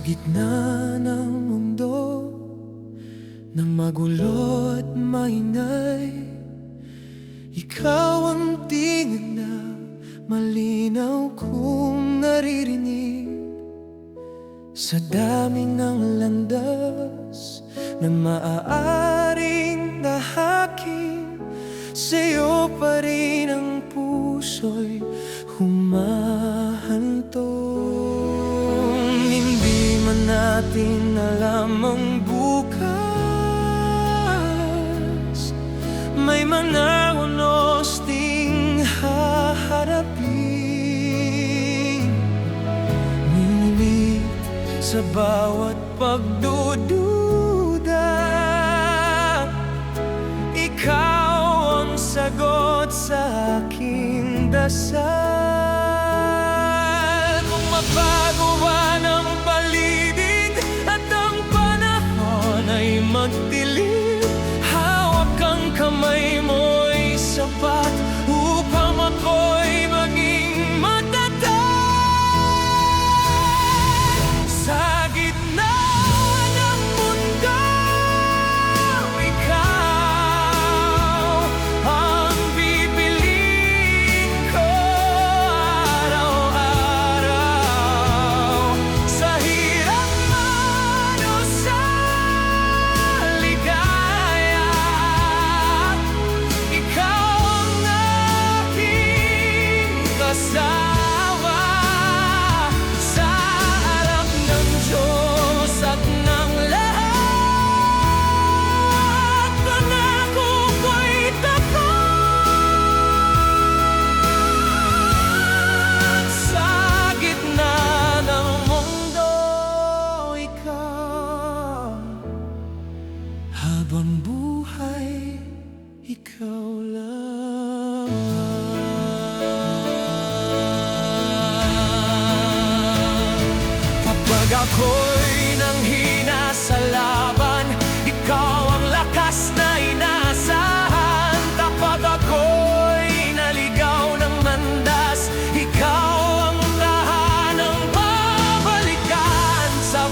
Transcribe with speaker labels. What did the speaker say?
Speaker 1: gitna ng mundo ng magulo at maingay, ikaw ang tingin na malinaw kong naririnig. Sa dami ng landas na maaaring nahakin, sa'yo pa rin ang puso'y humahantong. Hindi man natin alam ang bukas, may mga unos ding haharapin. Ngunit sa bawat pagdududa, ikaw ang sagot sa aking dasal. Kung mabago man ang paligid at ang panahon ay magdilim, hawak ang kamay mo'y sapat upang ako'y maging matatag. Sa gitna ng mundo, ikaw ang pipiliin ko araw-araw. Sa hirap man o sa ligaya, ikaw ang aking kasama. Sa harap ng Diyos at ng lahat, pangako ko'y tapat. Sa gitna ng mundo, ikaw, habang buhay, ikaw lang. Kapag ako'y nanghina sa laban, ikaw ang lakas na inaasahan. Kapag ako'y naligaw ng landas, ikaw ang tahanang babalikan. Sa